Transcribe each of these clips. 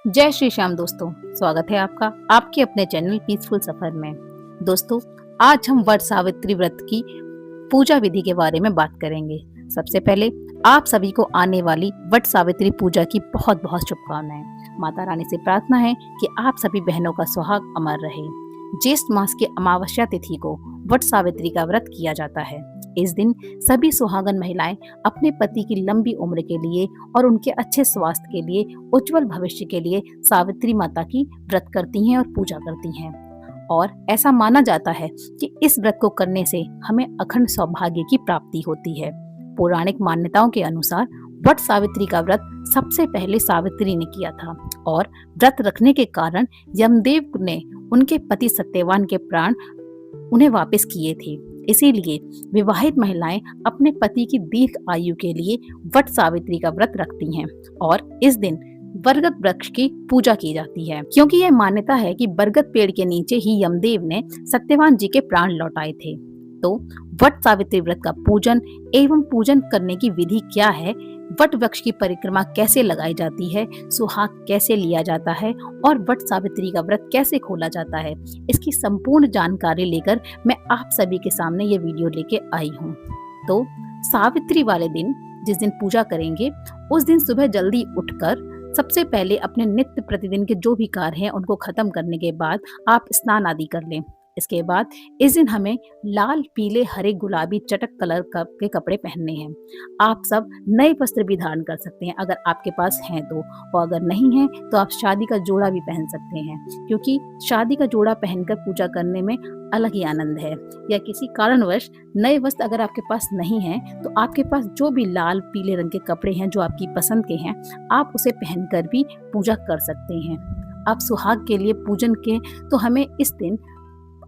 जय श्री श्याम दोस्तों। स्वागत है आपका आपके अपने चैनल पीसफुल सफर में। दोस्तों, आज हम वट सावित्री व्रत की पूजा विधि के बारे में बात करेंगे। सबसे पहले आप सभी को आने वाली वट सावित्री पूजा की बहुत बहुत शुभकामनाएं। माता रानी से प्रार्थना है कि आप सभी बहनों का सुहाग अमर रहे। ज्येष्ठ मास की अमावस्या तिथि को वट सावित्री का व्रत किया जाता है। इस दिन सभी सुहागन महिलाएं अपने पति की लंबी उम्र के लिए और उनके अच्छे स्वास्थ्य के लिए, उज्जवल भविष्य के लिए सावित्री माता की व्रत करती हैं और पूजा करती हैं। और ऐसा माना जाता है कि इस व्रत को करने से हमें अखंड सौभाग्य की प्राप्ति होती है। पौराणिक मान्यताओं के अनुसार वट सावित्री का व्रत सबसे पहले सावित्री ने किया था और व्रत रखने के कारण यमदेव ने उनके पति सत्यवान के प्राण उन्हें वापस किए थे। इसीलिए विवाहित महिलाएं अपने पति की दीर्घ आयु के लिए वट सावित्री का व्रत रखती हैं और इस दिन बरगद वृक्ष की पूजा की जाती है, क्योंकि यह मान्यता है कि बरगद पेड़ के नीचे ही यमदेव ने सत्यवान जी के प्राण लौटाए थे। तो वट सावित्री व्रत का पूजन एवं पूजन करने की विधि क्या है, वट वृक्ष की परिक्रमा कैसे लगाई जाती है, सुहाग कैसे लिया जाता है और वट सावित्री का व्रत कैसे खोला जाता है, इसकी संपूर्ण जानकारी लेकर मैं आप सभी के सामने ये वीडियो लेके आई हूँ। तो सावित्री वाले दिन, जिस दिन पूजा करेंगे, उस दिन सुबह जल्दी उठकर सबसे पहले अपने नित्य प्रतिदिन के जो भी कार्य हैं उनको खत्म करने के बाद आप स्नान आदि कर लें। इसके बाद इस दिन हमें लाल, पीले, हरे, गुलाबी चटक कलर के कपड़े पहनने हैं। आप सब नए वस्त्र भी धारण कर सकते हैं अगर आपके पास हैं तो, और अगर नहीं है तो आप शादी का जोड़ा भी पहन सकते हैं, क्योंकि शादी का जोड़ा पहनकर पूजा करने में अलग ही आनंद है। या किसी कारणवश नए वस्त्र अगर आपके पास नहीं है तो आपके पास जो भी लाल, पीले रंग के कपड़े हैं जो आपकी पसंद के हैं, आप उसे पहनकर भी पूजा कर सकते हैं। आप सुहाग के लिए पूजन के तो हमें इस दिन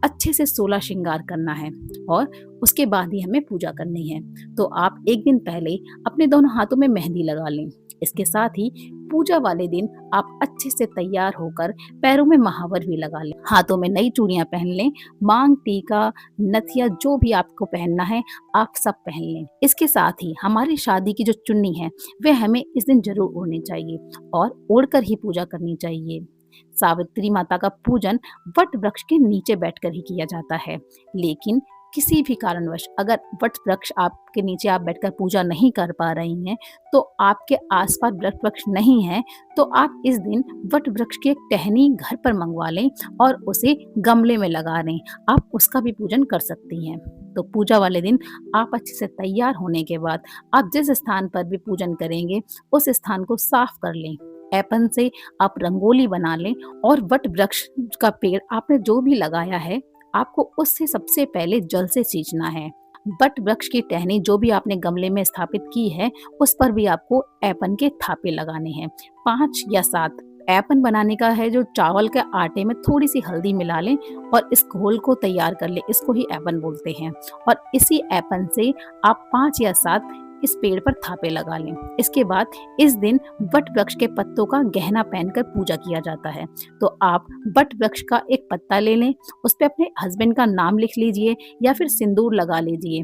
अच्छे से 16 श्रृंगार करना है और उसके बाद ही हमें पूजा करनी है। तो आप एक दिन पहले अपने दोनों हाथों में मेहंदी लगा लें। इसके साथ ही पूजा वाले दिन आप अच्छे से तैयार होकर पैरों में महावर भी लगा लें, हाथों में नई चूड़ियां पहन लें, मांग टीका, नथिया, जो भी आपको पहनना है आप सब पहन लें। इसके साथ ही हमारी शादी की जो चुन्नी है वह हमें इस दिन जरूर ओढ़नी चाहिए और ओढ़कर ही पूजा करनी चाहिए। सावित्री माता का पूजन वट वृक्ष के नीचे बैठकर ही किया जाता है, लेकिन किसी भी कारणवश अगर वट वृक्ष आपके नीचे आप बैठकर पूजा नहीं कर पा रही हैं, तो आपके आसपास वट वृक्ष नहीं है, तो आप इस दिन वट वृक्ष की एक टहनी घर पर मंगवा लें और उसे गमले में लगा लें। आप उसका भी पूजन कर सकती हैं। तो पूजा वाले दिन आप अच्छे से तैयार होने के बाद आप जिस स्थान पर भी पूजन करेंगे उस स्थान को साफ कर लें। ऐपन से आप रंगोली बना लें और वट वृक्ष का पेड़ आपने जो भी लगाया है आपको उससे सबसे पहले जल से सींचना है। वट वृक्ष की टहनी जो भी आपने गमले में स्थापित की है उस पर भी आपको ऐपन के थापे लगाने हैं, 5 या 7। ऐपन बनाने का है जो चावल के आटे में थोड़ी सी हल्दी मिला लें और इस घोल को तैयार कर लें, इसको ही ऐपन बोलते हैं। और इसी ऐपन से आप 5 या 7 इस पेड़ पर थापे लगा लें। इसके बाद इस दिन वट वृक्ष के पत्तों का गहना पहनकर पूजा किया जाता है। तो आप वट वृक्ष का एक पत्ता ले लें, उस पर अपने हस्बैंड का नाम लिख लीजिए या फिर सिंदूर लगा लीजिए,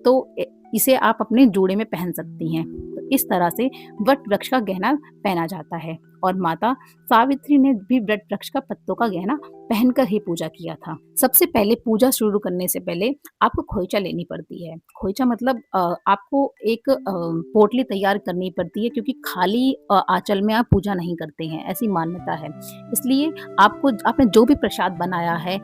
तो इसे आप अपने जोड़े में पहन सकती हैं। तो इस तरह से वट वृक्ष का गहना पहना जाता है और माता सावित्री ने भी वट वृक्ष का पत्तों का गहना पहनकर ही पूजा किया था। सबसे पहले पूजा शुरू करने से पहले आपको खोइचा लेनी पड़ती है। खोइचा मतलब आपको एक पोटली तैयार करनी पड़ती है, क्योंकि खाली आंचल में आप पूजा नहीं करते हैं, ऐसी मान्यता है। इसलिए आपने जो भी प्रसाद बनाया है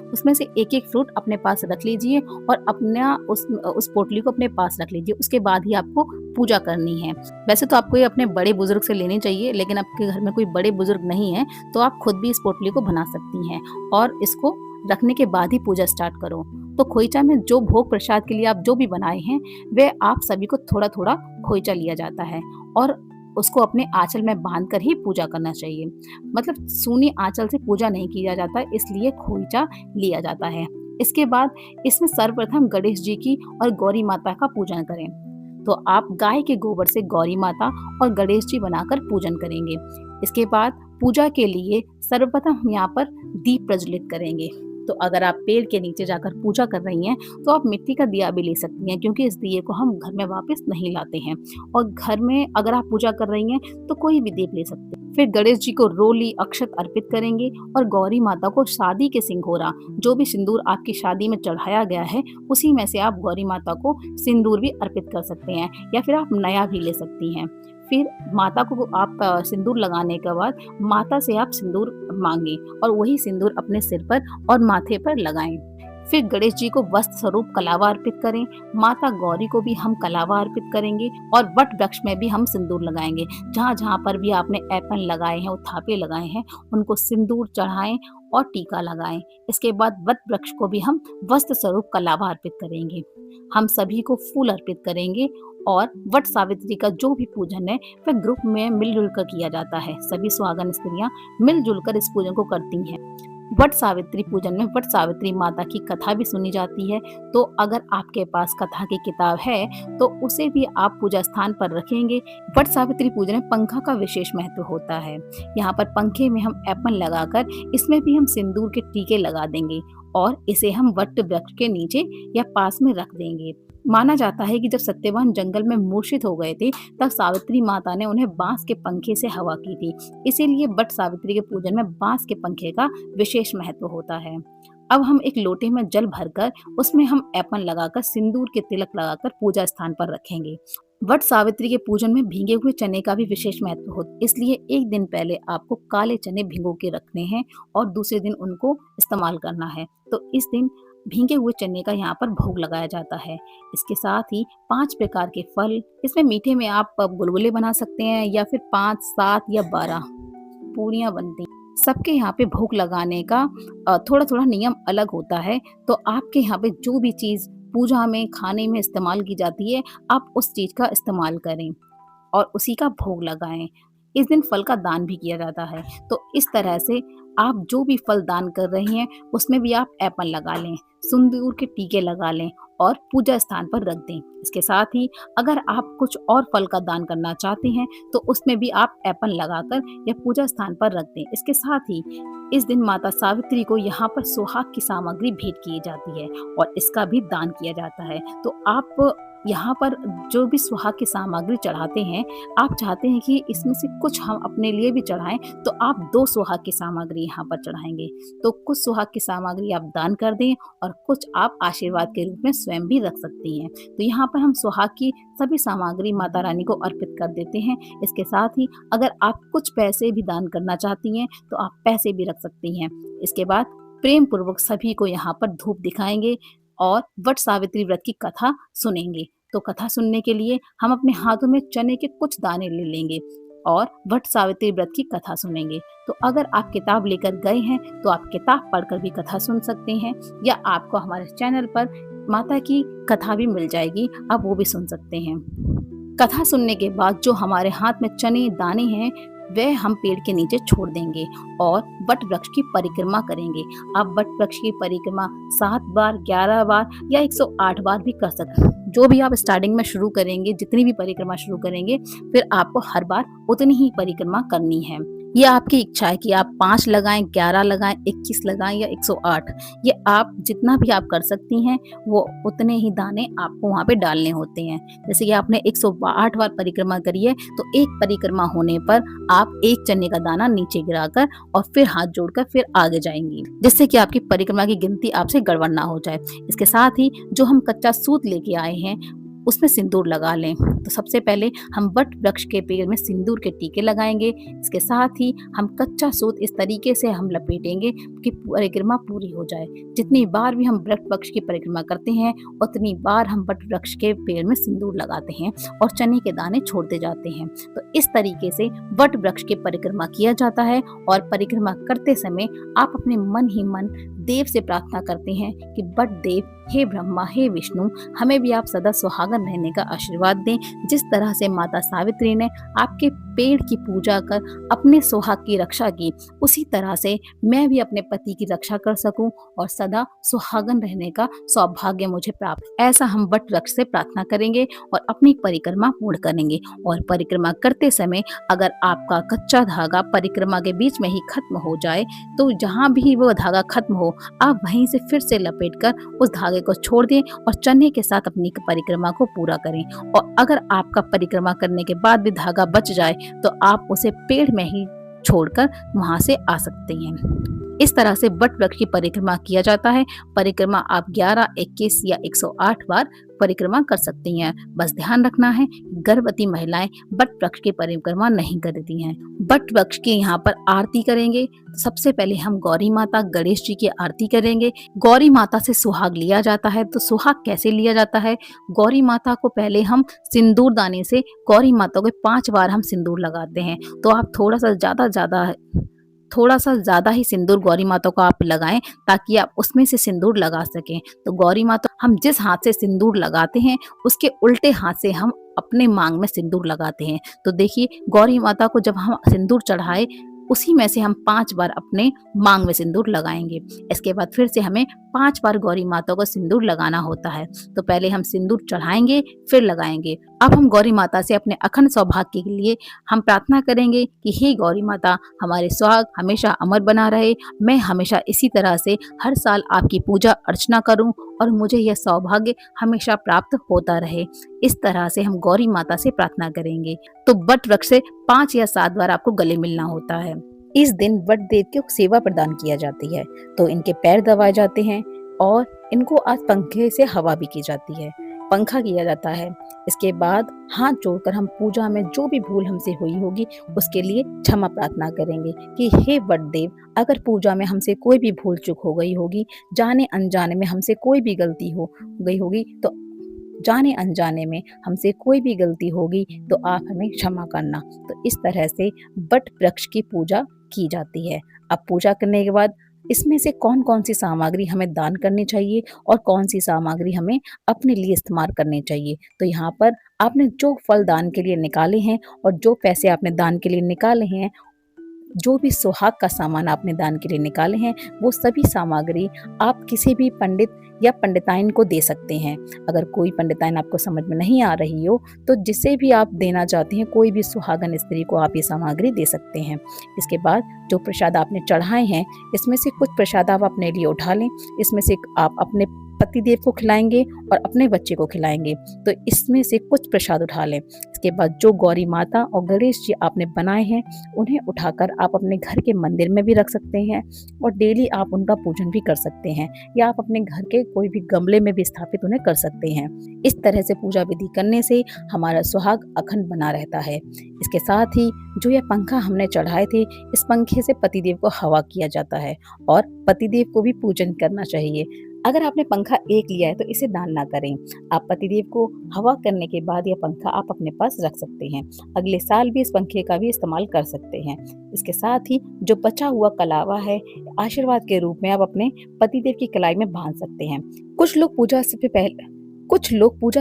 उसमें से एक एक फ्रूट अपने पास रख लीजिए और अपना उस पोटली को अपने पास रख लीजिए। उसके बाद ही आपको पूजा करनी है। वैसे तो आपको ये अपने बड़े बुजुर्ग से लेनी चाहिए, लेकिन आपके घर में कोई बड़े बुजुर्ग नहीं है तो आप खुद भी इस पोटली को बना सकती हैं और इसको रखने के बाद ही पूजा स्टार्ट करो। तो खोइचा में जो भोग प्रसाद के लिए आप जो भी बनाए हैं वे आप सभी को थोड़ा थोड़ा खोइचा लिया जाता है और उसको अपने आंचल में बांध कर ही पूजा करना चाहिए। मतलब सूनी आंचल से पूजा नहीं किया जाता, इसलिए खोइचा लिया जाता है। इसके बाद इसमें सर्वप्रथम गणेश जी की और गौरी माता का पूजन करें। तो आप गाय के गोबर से गौरी माता और गणेश जी बनाकर पूजन करेंगे। इसके बाद पूजा के लिए सर्वप्रथम यहाँ पर दीप प्रज्वलित करेंगे। तो अगर आप पेड़ के नीचे जाकर पूजा कर रही हैं तो आप मिट्टी का दिया भी ले सकती हैं, क्योंकि इस दिए को हम घर में वापस नहीं लाते हैं। और घर में अगर आप पूजा कर रही हैं तो कोई भी दीप ले सकते हैं। फिर गणेश जी को रोली अक्षत अर्पित करेंगे और गौरी माता को शादी के सिंघोरा, जो भी सिंदूर आपकी शादी में चढ़ाया गया है उसी में से आप गौरी माता को सिंदूर भी अर्पित कर सकते हैं, या फिर आप नया भी ले सकती हैं। फिर माता को आप सिंदूर लगाने के बाद माता से आप सिंदूर मांगे और वही सिंदूर अपने सिर पर और माथे पर लगाएं। फिर गणेश जी को वस्त्र स्वरूप कलावा अर्पित करें। माता गौरी को भी हम कलावा अर्पित करेंगे और वट वृक्ष में भी हम सिंदूर लगाएंगे। जहाँ जहाँ पर भी आपने ऐपन लगाए हैं, उथापे लगाए हैं, उनको सिंदूर चढ़ाएं और टीका लगाएं। इसके बाद वट वृक्ष को भी हम वस्त्र स्वरूप कलावा अर्पित करेंगे। हम सभी को फूल अर्पित करेंगे और वट सावित्री का जो भी पूजन है वह ग्रुप में मिलजुल कर किया जाता है। सभी सुहागन स्त्रियां मिलजुल कर इस पूजन को करती हैं। वट सावित्री पूजन में वट सावित्री माता की कथा भी सुनी जाती है। तो अगर आपके पास कथा की किताब है तो उसे भी आप पूजा स्थान पर रखेंगे। वट सावित्री पूजन में पंखा का विशेष महत्व होता है। यहाँ पर पंखे में हम ऐपन लगाकर इसमें भी हम सिंदूर के टीके लगा देंगे और इसे हम वट वृक्ष के नीचे या पास में रख देंगे। माना जाता है कि जब सत्यवान जंगल में मूर्छित हो गए थे तब सावित्री माता ने उन्हें बांस के पंखे से हवा की थी। इसीलिए वट सावित्री के पूजन में बांस के पंखे का विशेष महत्व होता है। अब हम एक लोटे में जल भरकर उसमें हम ऐपन लगाकर सिंदूर के तिलक लगाकर पूजा स्थान पर रखेंगे। वट सावित्री के पूजन में भीगे हुए चने का भी विशेष महत्व होता है। इसलिए एक दिन पहले आपको काले चने भिगो के रखने हैं और दूसरे दिन उनको इस्तेमाल करना है। तो इस दिन भीगे हुए चने का यहाँ पर भोग लगाया जाता है। इसके साथ ही 5 प्रकार के फल, इसमें मीठे में आप गुलगुले बना सकते हैं या फिर 5, 7 या 12 पूरियां बनती हैं। सबके यहाँ पे भोग लगाने का थोड़ा थोड़ा नियम अलग होता है। तो आपके यहाँ पे जो भी चीज पूजा में खाने में इस्तेमाल की जाती है आप उस चीज का इस्तेमाल करें और उसी का भोग लगाएं। इस दिन फल का दान भी किया जाता है। तो इस तरह से आप जो भी फल दान कर रही हैं उसमें भी आप ऐपन लगा लें, सिंदूर के टीके लगा लें और पूजा स्थान पर रख दें। इसके साथ ही अगर आप कुछ और फल का दान करना चाहते हैं तो उसमें भी आप ऐपन लगाकर या पूजा स्थान पर रख दें। इसके साथ ही इस दिन माता सावित्री को यहाँ पर सुहाग की सामग्री भेंट की जाती है और इसका भी दान किया जाता है। तो आप यहाँ पर जो भी सुहाग की सामग्री चढ़ाते हैं, आप चाहते हैं कि इसमें से कुछ हम अपने लिए भी चढ़ाएं, तो आप 2 सुहाग की सामग्री यहाँ पर चढ़ाएंगे। तो कुछ सुहाग की सामग्री आप दान कर दें और कुछ आप आशीर्वाद के रूप में स्वयं भी रख सकती हैं। तो यहाँ पर हम सुहाग की सभी सामग्री माता रानी को अर्पित कर देते हैं। इसके साथ ही अगर आप कुछ पैसे भी दान करना चाहती हैं तो आप पैसे भी रख सकती हैं। इसके बाद प्रेम पूर्वक सभी को यहाँ पर धूप दिखाएंगे और वट सावित्री व्रत की कथा सुनेंगे। तो कथा सुनने के लिए हम अपने हाथों में चने के कुछ दाने ले लेंगे और वट सावित्री व्रत की कथा सुनेंगे। तो अगर आप किताब लेकर गए हैं तो आप किताब पढ़कर भी कथा सुन सकते हैं, या आपको हमारे चैनल पर माता की कथा भी मिल जाएगी, आप वो भी सुन सकते हैं। कथा सुनने के बाद जो हमारे हाथ में चने दाने हैं वह हम पेड़ के नीचे छोड़ देंगे और वट वृक्ष की परिक्रमा करेंगे। आप वट वृक्ष की परिक्रमा 7 बार, 11 बार या 108 बार भी कर सकते हैं। जो भी आप स्टार्टिंग में शुरू करेंगे, जितनी भी परिक्रमा शुरू करेंगे, फिर आपको हर बार उतनी ही परिक्रमा करनी है। ये आपकी इच्छा है कि आप 5 लगाएं, 11 लगाएं, 21 लगाएं या 108। ये आप जितना भी आप कर सकती हैं वो उतने ही दाने आपको वहाँ पे डालने होते हैं। जैसे कि आपने 108 बार परिक्रमा करी है तो एक परिक्रमा होने पर आप एक चने का दाना नीचे गिराकर और फिर हाथ जोड़कर फिर आगे जाएंगी, जिससे कि आपकी परिक्रमा की गिनती आपसे गड़बड़ ना हो जाए। इसके साथ ही जो हम कच्चा सूत लेके आए हैं उसमें सिंदूर लगा लें। तो सबसे पहले हम वट वृक्ष के पेड़ में सिंदूर के टीके लगाएंगे। इसके साथ ही हम कच्चा सूत इस तरीके से हम लपेटेंगे कि परिक्रमा पूरी हो जाए। जितनी बार भी हम वट वृक्ष की परिक्रमा करते हैं उतनी बार हम वट वृक्ष के पेड़ में सिंदूर लगाते हैं और चने के दाने छोड़ते जाते हैं। तो इस तरीके से वट वृक्ष की परिक्रमा किया जाता है और परिक्रमा करते समय आप अपने मन ही मन देव से प्रार्थना करते हैं कि वट देव, हे ब्रह्मा, हे विष्णु, हमें भी आप सदा सुहागन रहने का आशीर्वाद दें। जिस तरह से माता सावित्री ने आपके पेड़ की पूजा कर अपने सुहाग की रक्षा की, उसी तरह से मैं भी अपने पति की रक्षा कर सकूं और सदा सुहागन रहने का सौभाग्य मुझे प्राप्त। ऐसा हम वट वृक्ष से प्रार्थना करेंगे और अपनी परिक्रमा पूर्ण करेंगे। और परिक्रमा करते समय अगर आपका कच्चा धागा परिक्रमा के बीच में ही खत्म हो जाए तो जहाँ भी वो धागा खत्म हो, आप वहीं से फिर से लपेटकर उस धागे को छोड़ दें और चलने के साथ अपनी परिक्रमा को पूरा करें। और अगर आपका परिक्रमा करने के बाद भी धागा बच जाए तो आप उसे पेड़ में ही छोड़कर वहां से आ सकते हैं। इस तरह से वट वृक्ष की परिक्रमा किया जाता है। परिक्रमा आप 11, 21 या 108 बार परिक्रमा कर सकती हैं। बस ध्यान रखना है गर्भवती महिलाएं वट वृक्ष की परिक्रमा नहीं करती हैं। वट वृक्ष की यहाँ पर आरती करेंगे। सबसे पहले हम गौरी माता गणेश जी की आरती करेंगे। गौरी माता से सुहाग लिया जाता है। तो सुहाग कैसे लिया जाता है? गौरी माता को पहले हम सिंदूर दानी से गौरी माता को 5 बार हम सिंदूर लगाते हैं। तो आप थोड़ा सा ज्यादा ही सिंदूर गौरी माता को आप लगाएं ताकि आप उसमें से सिंदूर लगा सकें। तो गौरी माता हम जिस हाथ से सिंदूर लगाते हैं उसके उल्टे हाथ से हम अपने मांग में सिंदूर लगाते हैं। तो देखिए गौरी माता को जब हम सिंदूर चढ़ाए उसी में से हम 5 बार अपने मांग में सिंदूर लगाएंगे। इसके बाद फिर से हमें 5 बार गौरी माता को सिंदूर लगाना होता है। तो पहले हम सिंदूर चढ़ाएंगे फिर लगाएंगे। अब हम गौरी माता से अपने अखंड सौभाग्य के लिए हम प्रार्थना करेंगे कि हे गौरी माता, हमारे सुहाग हमेशा अमर बना रहे। मैं हमेशा इसी तरह से हर साल आपकी पूजा अर्चना करूं और मुझे यह सौभाग्य हमेशा प्राप्त होता रहे। इस तरह से हम गौरी माता से प्रार्थना करेंगे। तो वट वृक्ष से 5 या 7 बार आपको गले मिलना होता है। इस दिन वट देव को सेवा प्रदान किया जाती है। तो इनके पैर दबाए जाते हैं और इनको आज पंखे से हवा भी की जाती है, पंखा किया जाता है। इसके बाद हाथ जोड़कर हम पूजा में जो भी भूल हमसे हुई होगी उसके लिए क्षमा प्रार्थना करेंगे कि हे वट देव, अगर पूजा में हमसे कोई भी भूल चूक हो गई होगी, जाने अनजाने में हमसे कोई भी गलती हो गई होगी, तो जाने अनजाने में हमसे कोई भी गलती होगी तो आप हमें क्षमा करना। तो इस तरह से वट वृक्ष की पूजा की जाती है। अब पूजा करने के बाद इसमें से कौन कौन सी सामग्री हमें दान करनी चाहिए और कौन सी सामग्री हमें अपने लिए इस्तेमाल करनी चाहिए। तो यहाँ पर आपने जो फल दान के लिए निकाले हैं और जो पैसे आपने दान के लिए निकाले हैं, जो भी सुहाग का सामान आपने दान के लिए निकाले हैं, वो सभी सामग्री आप किसी भी पंडित या पंडिताइन को दे सकते हैं। अगर कोई पंडिताइन आपको समझ में नहीं आ रही हो तो जिसे भी आप देना चाहते हैं, कोई भी सुहागन स्त्री को आप ये सामग्री दे सकते हैं। इसके बाद जो प्रसाद आपने चढ़ाए हैं, इसमें से कुछ प्रसाद आप अपने लिए उठा लें। इसमें से आप अपने पतिदेव को खिलाएंगे और अपने बच्चे को खिलाएंगे। तो इसमें से कुछ प्रसाद उठा लें। इसके बाद जो गौरी माता और गणेश जी आपने बनाए हैं उन्हें उठाकर आप अपने घर के मंदिर में भी रख सकते हैं और डेली आप उनका पूजन भी कर सकते हैं, या आप अपने घर के कोई भी गमले में भी स्थापित उन्हें कर सकते हैं। इस तरह से पूजा विधि करने से हमारा सुहाग अखंड बना रहता है। इसके साथ ही जो यह पंखा हमने चढ़ाए थे, इस पंखे से पतिदेव को हवा किया जाता है और पतिदेव को भी पूजन करना चाहिए। अगर आपने पंखा एक लिया है तो इसे दान ना करें। आप पतिदेव को हवा करने के बाद यह पंखा आप अपने पास रख सकते हैं। अगले साल भी इस पंखे का भी इस्तेमाल कर सकते हैं। इसके साथ ही जो बचा हुआ कलावा है, आशीर्वाद के रूप में आप अपने पतिदेव की कलाई में बांध सकते हैं। कुछ लोग पूजा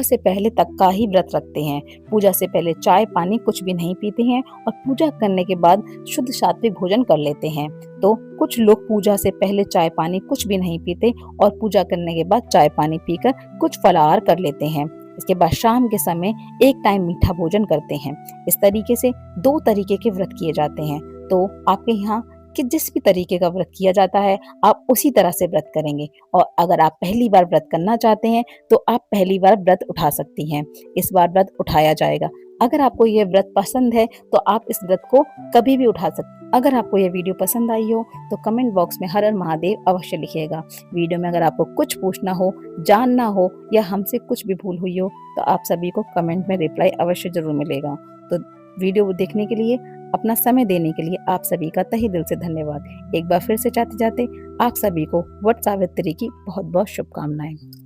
से पहले तक का ही व्रत रखते हैं। पूजा से पहले चाय पानी कुछ भी नहीं पीते हैं और पूजा करने के बाद शुद्ध सात्विक भोजन कर लेते हैं। तो कुछ लोग पूजा से पहले चाय पानी कुछ भी नहीं पीते और पूजा करने के बाद चाय पानी पीकर कुछ फलाहार कर लेते हैं। इसके बाद शाम के समय एक टाइम मीठा भोजन करते हैं। इस तरीके से 2 तरीके के व्रत किए जाते हैं। तो आपके यहाँ कि जिस भी तरीके का व्रत किया जाता है आप उसी तरह से व्रत करेंगे। और अगर आप पहली बार व्रत करना चाहते हैं तो आप पहली बार व्रत उठा सकती हैं। इस बार व्रत उठाया जाएगा। अगर आपको यह व्रत पसंद है तो आप इस व्रत को कभी भी उठा सकते हैं। अगर आपको यह वीडियो पसंद आई हो तो कमेंट बॉक्स में हर हर महादेव अवश्य लिखिएगा। वीडियो में अगर आपको कुछ पूछना हो, जानना हो या हमसे कुछ भी भूल हुई हो तो आप सभी को कमेंट में रिप्लाई अवश्य जरूर मिलेगा। तो वीडियो देखने के लिए, अपना समय देने के लिए आप सभी का तहे दिल से धन्यवाद। एक बार फिर से जाते जाते आप सभी को वट सावित्री की बहुत बहुत शुभकामनाएं।